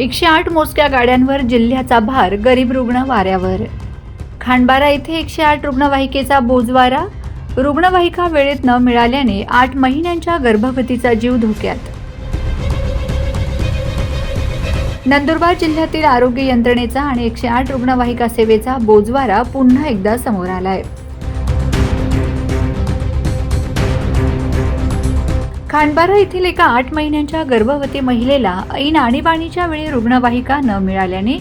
108 मोजक्या गाड्यांवर जिल्ह्याचा भार, गरीब रुग्ण वाऱ्यावर. खांडबारा येथे 108 रुग्णवाहिकेचा बोजवारा. रुग्णवाहिका वेळेत न मिळाल्याने 8 महिन्यांच्या गर्भवतीचा जीव धोक्यात. नंदुरबार जिल्ह्यातील आरोग्य यंत्रणेचा आणि 108 रुग्णवाहिका सेवेचा बोजवारा पुन्हा एकदा समोर आलाय. खांडबारा येथील एका 8 महिन्यांच्या गर्भवती महिलेला ऐन आणीबाणीच्या वेळी रुग्णवाहिका न मिळाल्याने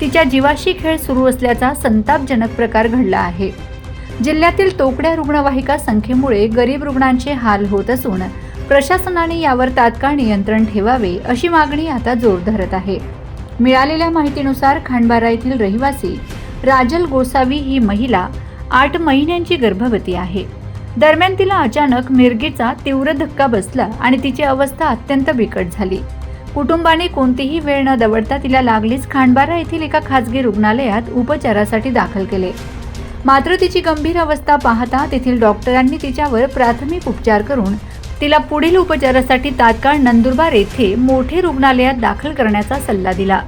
तिच्या जीवाशी खेळ सुरू असल्याचा संतापजनक प्रकार घडला आहे. जिल्ह्यातील तोकड्या रुग्णवाहिका संख्येमुळे गरीब रुग्णांचे हाल होत असून प्रशासनाने यावर तात्काळ नियंत्रण ठेवावे अशी मागणी आता जोर धरत आहे. मिळालेल्या माहितीनुसार खांडबारा येथील रहिवासी राजल गोसावी ही महिला 8 महिन्यांची गर्भवती आहे. दरम्यान तिला अचानक मिरगीचा तीव्र धक्का बसला आणि तिची अवस्था अत्यंत बिकट झाली. कुटुंबाने कोणतीही वेळ न दवडता तिला लागलीच खांडबारा येथील एका खासगी रुग्णालयात उपचारासाठी दाखल केले. मात्र तिची गंभीर अवस्था पाहता तेथील डॉक्टरांनी तिच्यावर प्राथमिक उपचार करून तिला पुढील उपचारासाठी तात्काळ नंदुरबार येथे मोठे रुग्णालयात दाखल करण्याचा सल्ला दिला.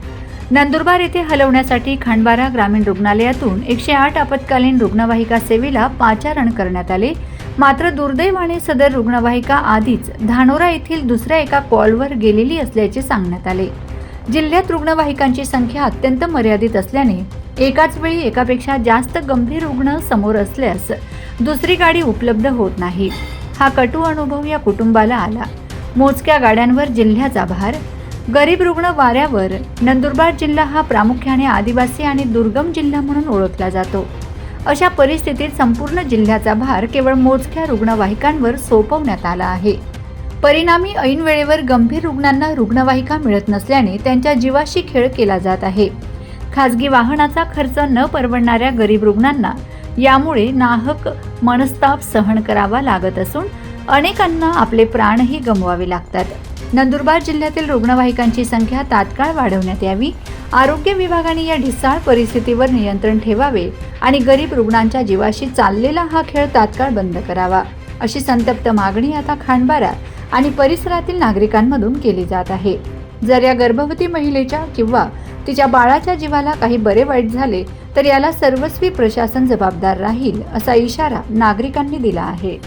नंदुरबार येथे हलवण्यासाठी खांडबारा ग्रामीण रुग्णालयातून 108 आपत्कालीन रुग्णवाहिका सेवेला पाचारण करण्यात आले. मात्र दुर्दैवाने सदर रुग्णवाहिका आधीच धानोरा येथील दुसऱ्या एका कॉलवर गेलेली असल्याचे सांगण्यात आले. जिल्ह्यात रुग्णवाहिकांची संख्या अत्यंत मर्यादित असल्याने एकाच वेळी एकापेक्षा जास्त गंभीर रुग्ण समोर असल्यास दुसरी गाडी उपलब्ध होत नाही. हा कटू अनुभव या कुटुंबाला आला. मोजक्या गाड्यांवर जिल्ह्याचा भार, गरीब रुग्ण वाऱ्यावर. नंदुरबार जिल्हा हा प्रामुख्याने आदिवासी आणि दुर्गम जिल्हा म्हणून ओळखला जातो. अशा परिस्थितीत संपूर्ण जिल्ह्याचा भार केवळ मोजक्या रुग्णवाहिकांवर सोपवण्यात आला आहे. परिणामी ऐन वेळेवर गंभीर रुग्णांना रुग्णवाहिका मिळत नसल्याने त्यांच्या जीवाशी खेळ केला जात आहे. खासगी वाहनाचा खर्च न परवडणाऱ्या गरीब रुग्णांना यामुळे नाहक मनस्ताप सहन करावा लागत असून अनेकांना आपले प्राणही गमवावे लागतात. नंदुरबार जिल्ह्यातील रुग्णवाहिकांची संख्या तात्काळ वाढवण्यात यावी. आरोग्य विभागाने या ढिसाळ परिस्थितीवर नियंत्रण ठेवावे आणि गरीब रुग्णांच्या जीवाशी चाललेला हा खेळ तात्काळ बंद करावा अशी संतप्त मागणी आता खांडबारा आणि परिसरातील नागरिकांमधून केली जात आहे. जर या गर्भवती महिलेच्या किंवा तिच्या बाळाच्या जीवाला काही बरे वाईट झाले तर याला सर्वस्वी प्रशासन जबाबदार राहील असा इशारा नागरिकांनी दिला आहे.